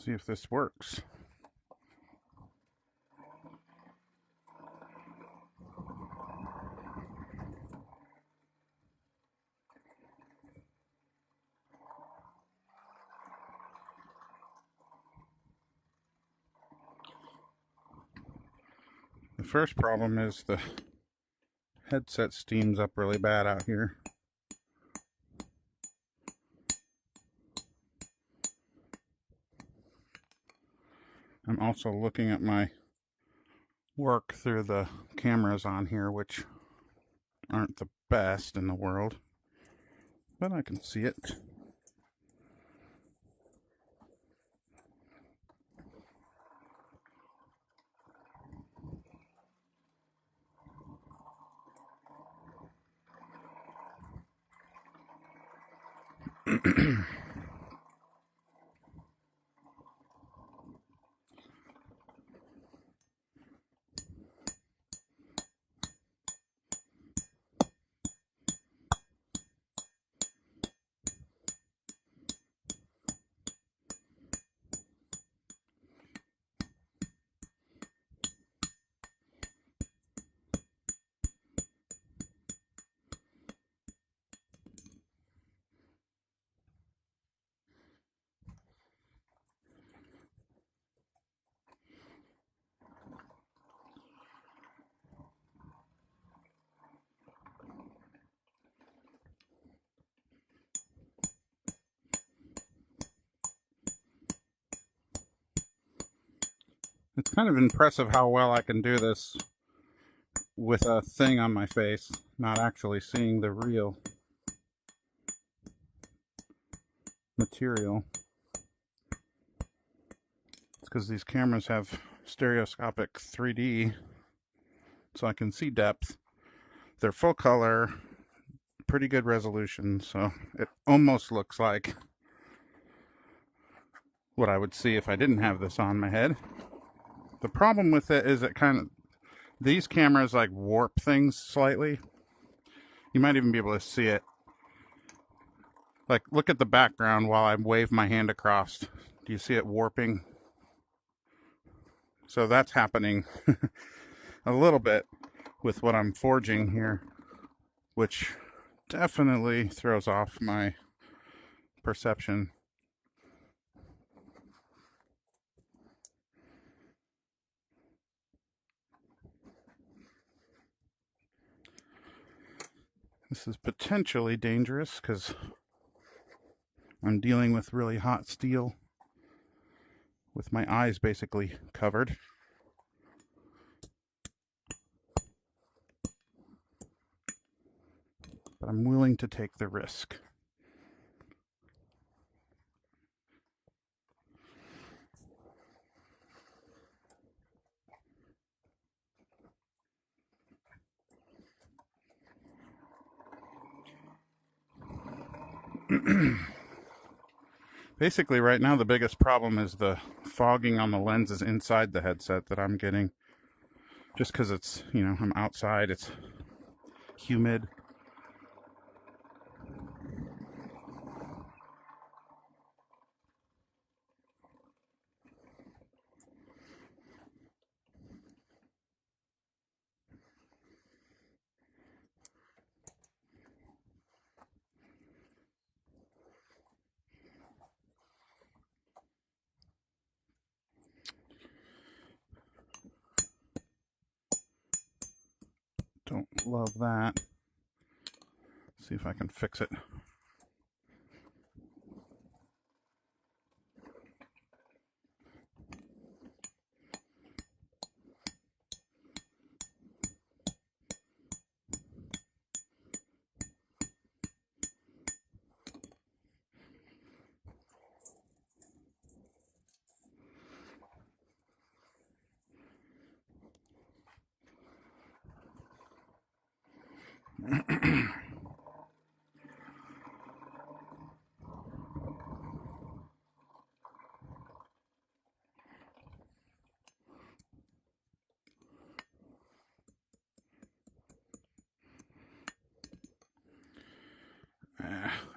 See if this works. The first problem is the headset steams up really bad out here. I'm also looking at my work through the cameras on here, which aren't the best in the world, but I can see it. It's kind of impressive how well I can do this with a thing on my face, not actually seeing the real material. It's because these cameras have stereoscopic 3D, so I can see depth. They're full color, pretty good resolution, so it almost looks like what I would see if I didn't have this on my head. The problem with it is it kind of, these cameras like warp things slightly. You might even be able to see it. Like, look at the background while I wave my hand across. Do you see it warping? So that's happening a little bit with what I'm forging here, which definitely throws off my perception. This is potentially dangerous because I'm dealing with really hot steel with my eyes basically covered. But I'm willing to take the risk. Basically, right now, the biggest problem is the fogging on the lenses inside the headset that I'm getting. Just because it's, you know, I'm outside, it's humid. Don't love that. See if I can fix it.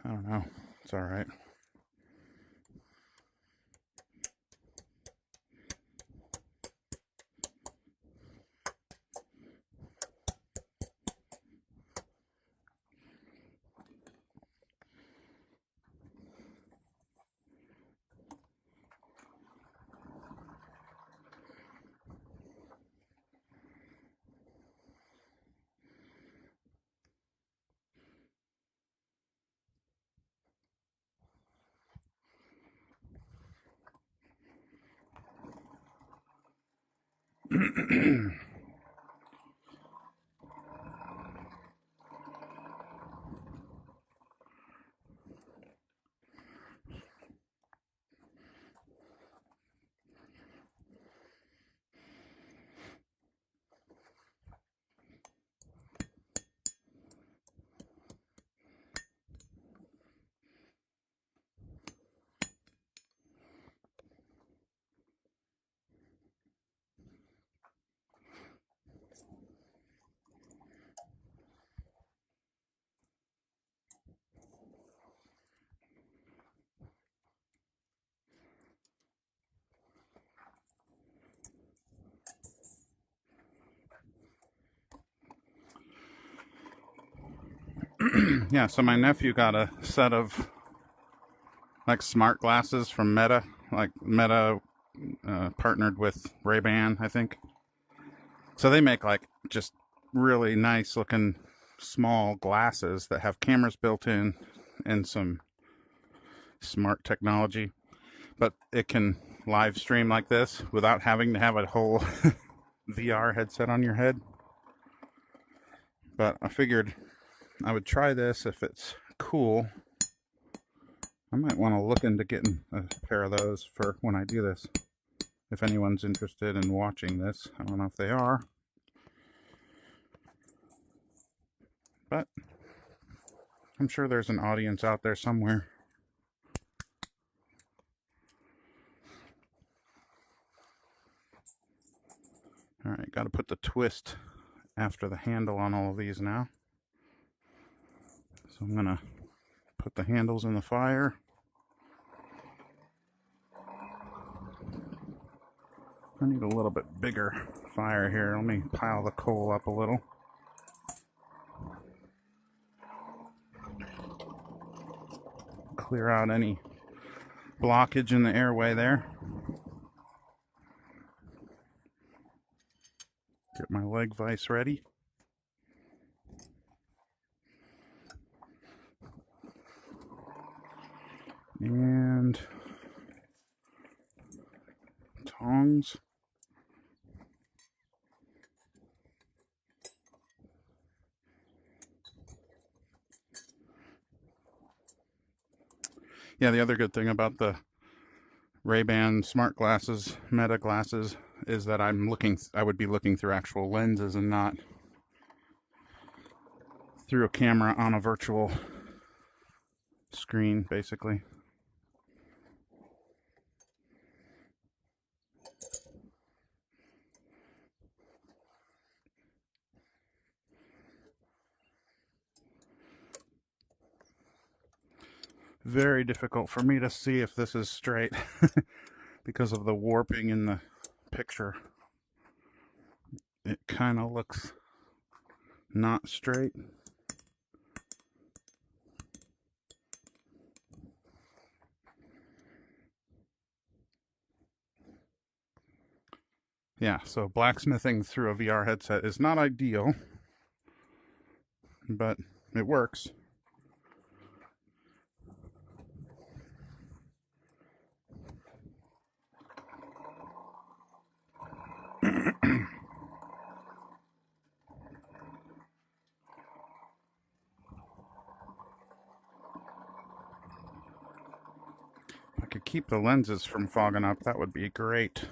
I don't know. It's all right. Yeah, so my nephew got a set of like smart glasses from Meta. Like Meta partnered with Ray-Ban, I think. So they make like just really nice looking small glasses that have cameras built in and some smart technology, but it can live stream like this without having to have a whole VR headset on your head. But I figured I would try this if it's cool. I might want to look into getting a pair of those for when I do this. If anyone's interested in watching this, I don't know if they are. But I'm sure there's an audience out there somewhere. Alright, got to put the twist after the handle on all of these now. So I'm going to put the handles in the fire. I need a little bit bigger fire here. Let me pile the coal up a little. Clear out any blockage in the airway there. Get my leg vise ready. And tongs. Yeah, the other good thing about the Ray-Ban smart glasses, Meta glasses, is that I would be looking through actual lenses and not through a camera on a virtual screen, basically. Very difficult for me to see if this is straight because of the warping in the picture. It kind of looks not straight. Yeah, so blacksmithing through a VR headset is not ideal, but it works. If I could keep the lenses from fogging up, that would be great.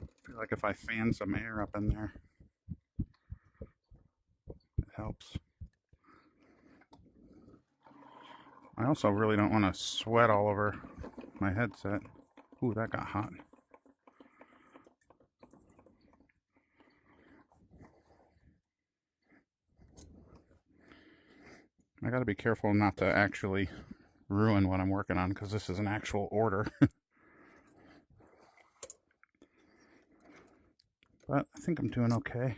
I feel like if I fan some air up in there, it helps. I also really don't want to sweat all over my headset. Ooh, that got hot. I gotta be careful not to actually ruin what I'm working on because this is an actual order. But I think I'm doing okay.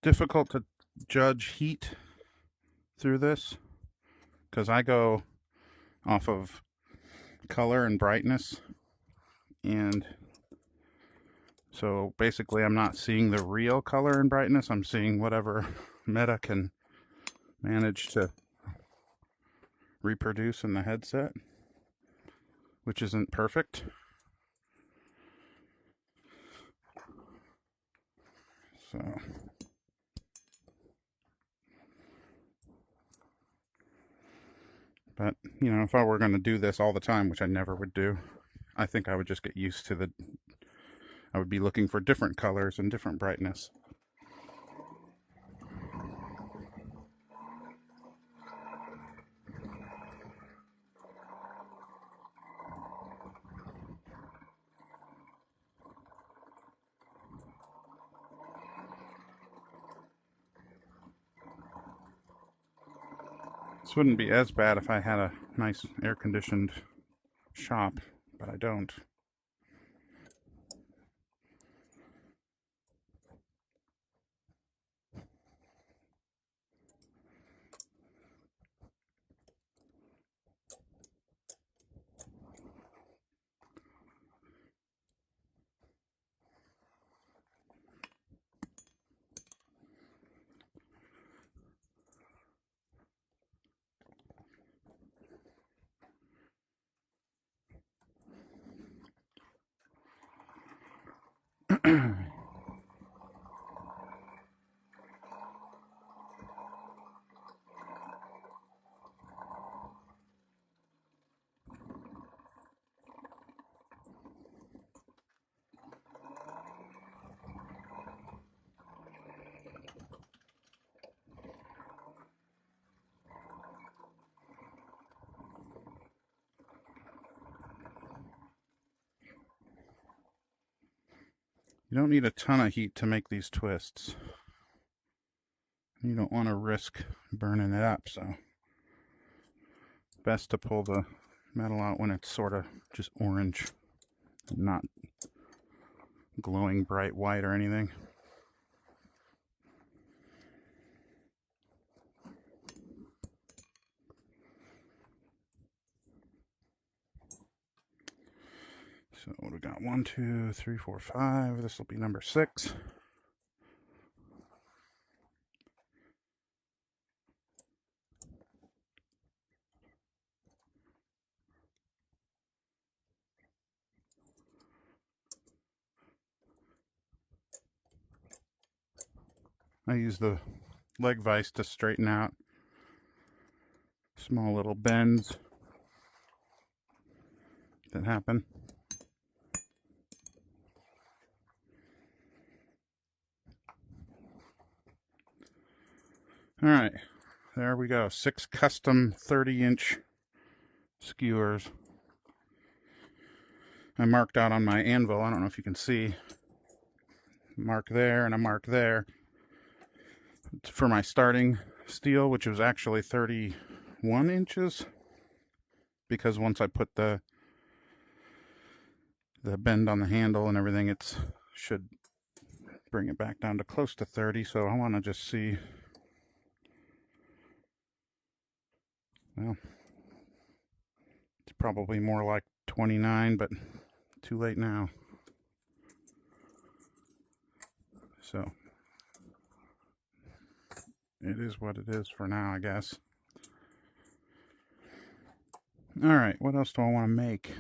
difficult to judge heat through this because I go off of color and brightness, and so basically I'm not seeing the real color and brightness. I'm seeing whatever Meta can manage to reproduce in the headset, which isn't perfect. So but, you know, if I were going to do this all the time, which I never would do, I think I would just get used to I would be looking for different colors and different brightness. This wouldn't be as bad if I had a nice air-conditioned shop, but I don't. You don't need a ton of heat to make these twists. You don't want to risk burning it up, so best to pull the metal out when it's sort of just orange, not glowing bright white or anything. So what do we got? 1, 2, 3, 4, 5. This will be number 6. I use the leg vise to straighten out small little bends that happen. All right, there we go. 6 custom 30-inch skewers. I marked out on my anvil. I don't know if you can see. Mark there and a mark there for my starting steel, which was actually 31 inches, because once I put the bend on the handle and everything, it should bring it back down to close to 30. So I want to just see. Well, it's probably more like 29, but too late now. So it is what it is for now, I guess. All right, what else do I want to make?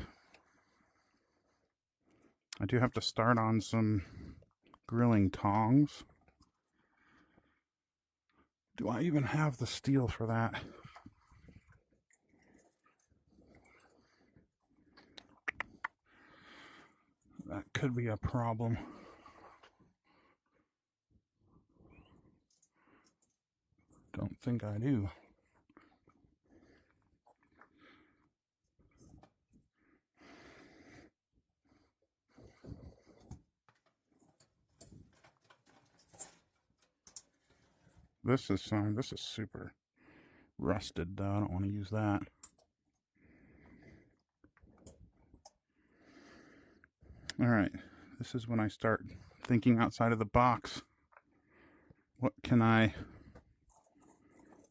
I do have to start on some grilling tongs. Do I even have the steel for that? That could be a problem. Don't think I do. This is super rusted though. I don't want to use that. All right, this is when I start thinking outside of the box. what can I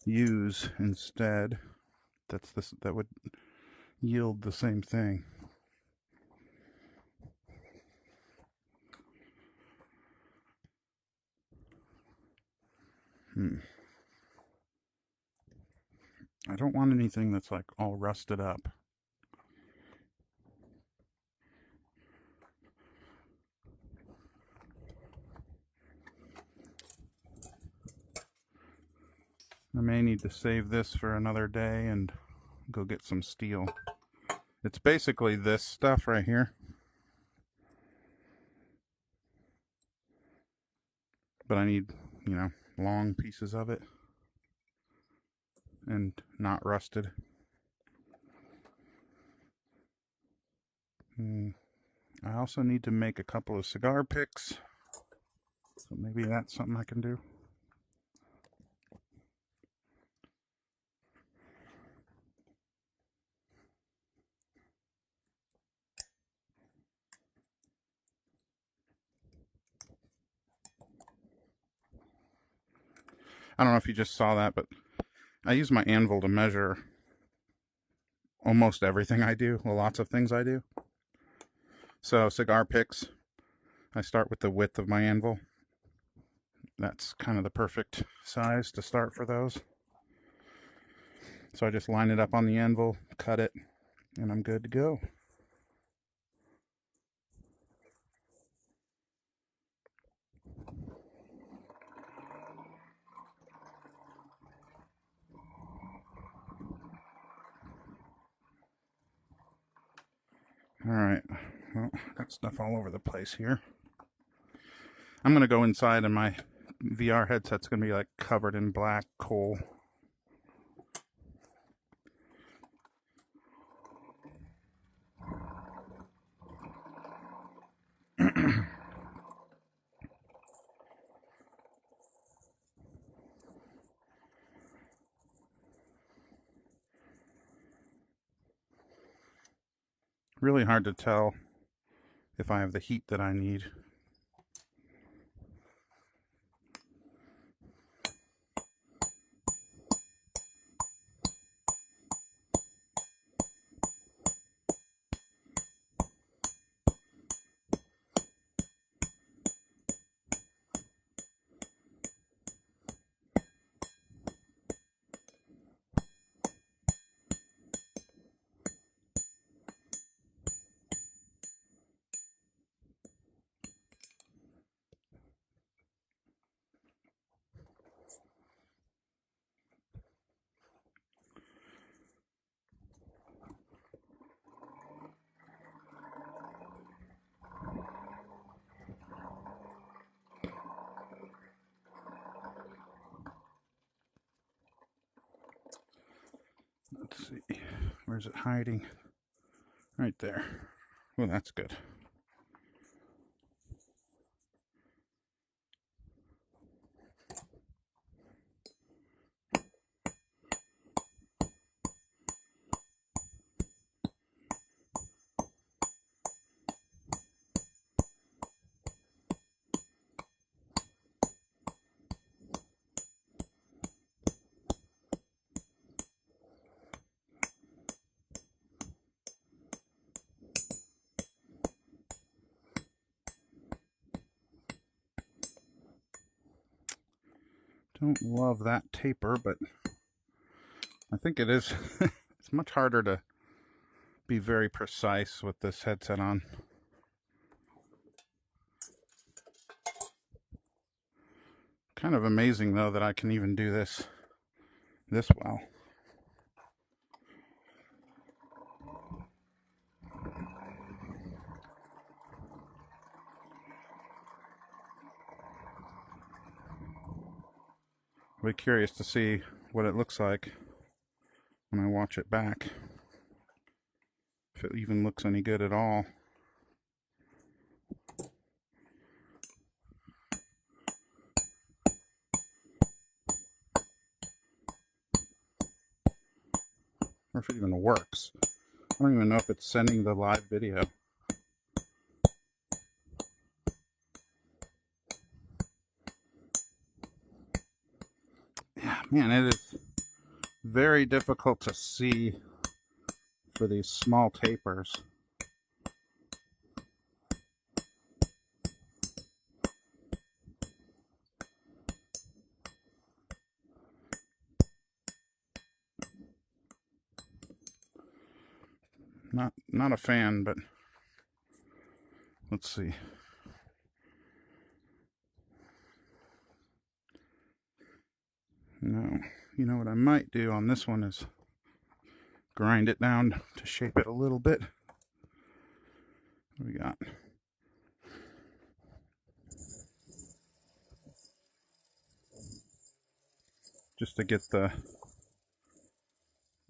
use instead that would yield the same thing. I don't want anything that's like all rusted up. I may need to save this for another day and go get some steel. It's basically this stuff right here. But I need, you know, long pieces of it and not rusted. I also need to make a couple of cigar picks. So maybe that's something I can do. I don't know if you just saw that, but I use my anvil to measure almost everything I do, well, lots of things I do. So cigar picks, I start with the width of my anvil. That's kind of the perfect size to start for those. So I just line it up on the anvil, cut it, and I'm good to go. Alright, well, got stuff all over the place here. I'm going to go inside and my VR headset's going to be like covered in black coal. Really hard to tell if I have the heat that I need. Let's see, where's it hiding? Right there. Well, that's good. Don't love that taper, but I think it is. It's much harder to be very precise with this headset on. Kind of amazing though that I can even do this well. I'll be curious to see what it looks like when I watch it back. If it even looks any good at all. Or if it even works. I don't even know if it's sending the live video. Man, it is very difficult to see for these small tapers. Not a fan, but let's see. No, you know what I might do on this one is grind it down to shape it a little bit. What do we got? Just to get the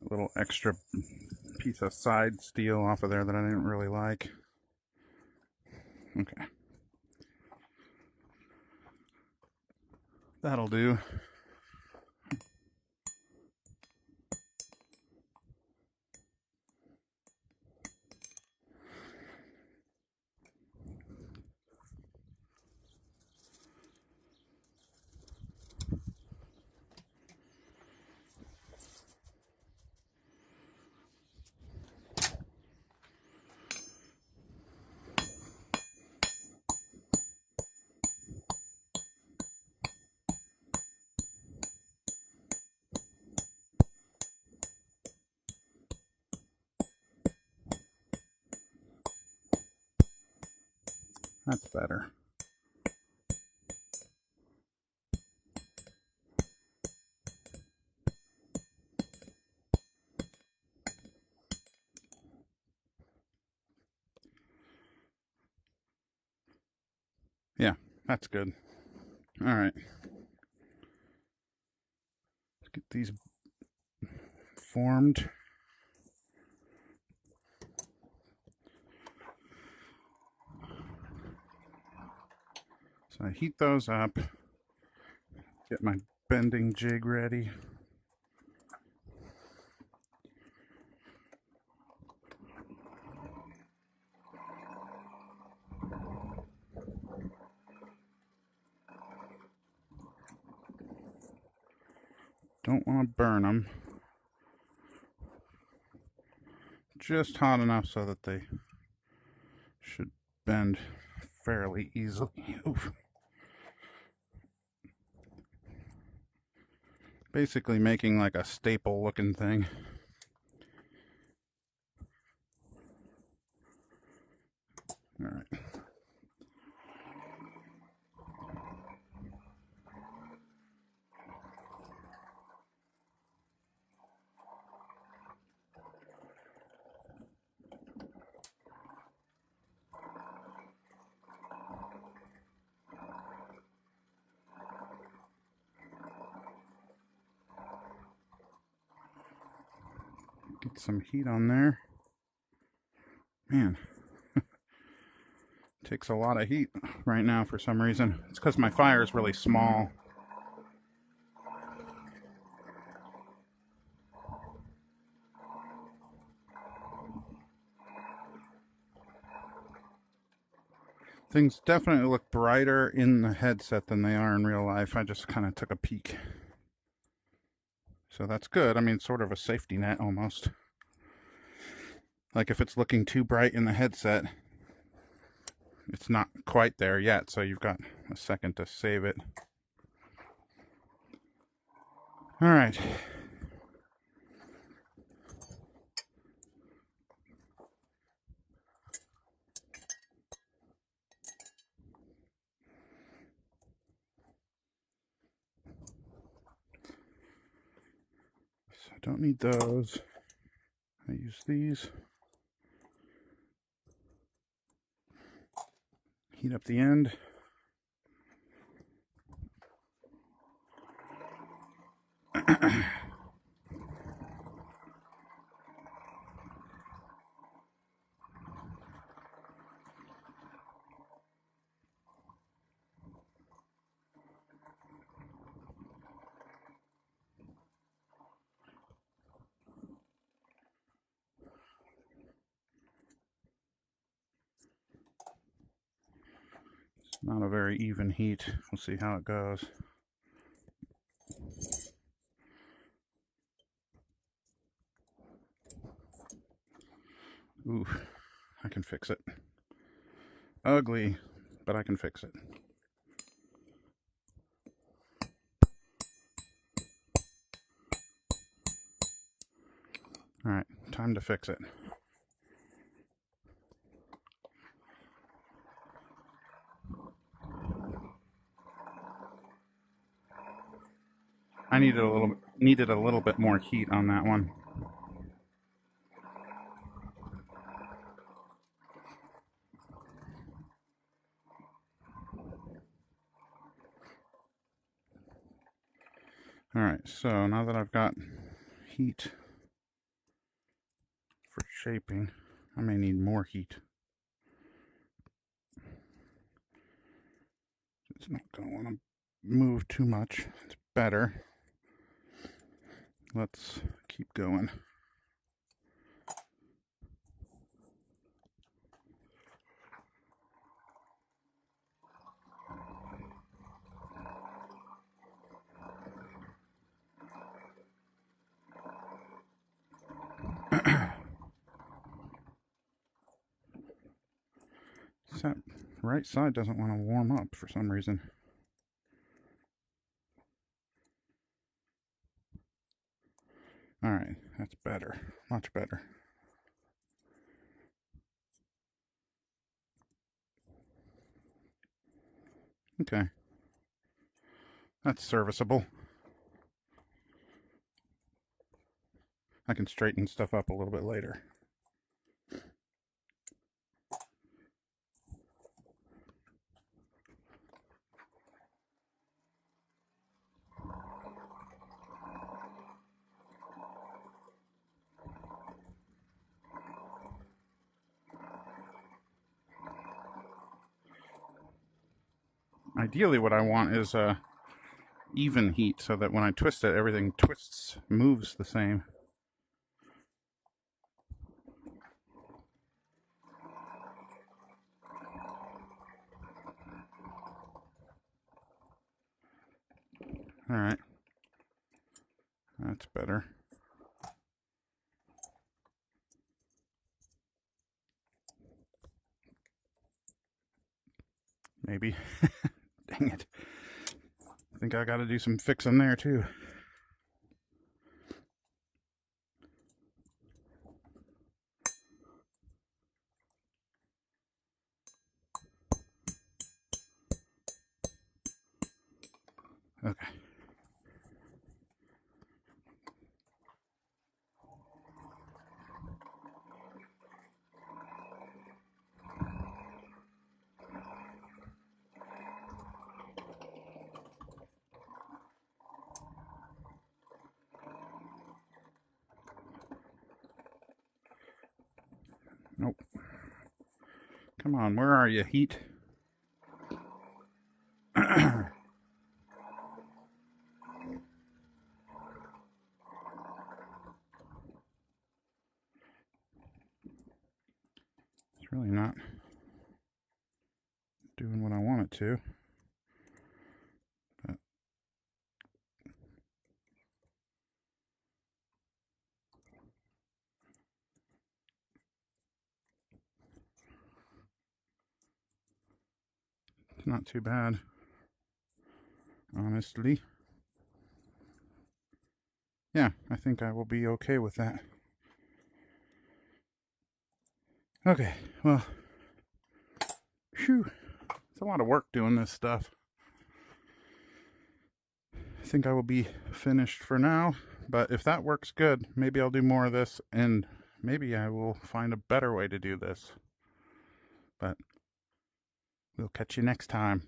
little extra piece of side steel off of there that I didn't really like. Okay. That'll do. That's better. Yeah, that's good. All right. Let's get these formed. So I heat those up, get my bending jig ready. Don't want to burn them. Just hot enough so that they should bend fairly easily. Oof. Basically making like a staple looking thing. All right. Get some heat on there. Man, takes a lot of heat right now for some reason. It's because my fire is really small. Things definitely look brighter in the headset than they are in real life. I just kind of took a peek. So that's good. I mean, sort of a safety net almost. Like if it's looking too bright in the headset, it's not quite there yet, so you've got a second to save it. All right. So I don't need those. I use these. Heat up the end. Not a very even heat. We'll see how it goes. Ooh, I can fix it. Ugly, but I can fix it. Alright, time to fix it. I needed a little bit more heat on that one. Alright, so now that I've got heat for shaping, I may need more heat. It's not going to want to move too much. It's better. Let's keep going. That right side doesn't want to warm up for some reason. Alright, that's better. Much better. Okay. That's serviceable. I can straighten stuff up a little bit later. Ideally, what I want is even heat so that when I twist it, everything moves the same. Alright. That's better. Maybe. Dang it. I think I gotta do some fixing there too. Okay. Nope. Come on, where are you, heat? It's really not doing what I want it to. But it's not too bad, honestly. Yeah, I think I will be okay with that. Okay, well, phew, it's a lot of work doing this stuff. I think I will be finished for now, but if that works good, maybe I'll do more of this, and maybe I will find a better way to do this. But we'll catch you next time.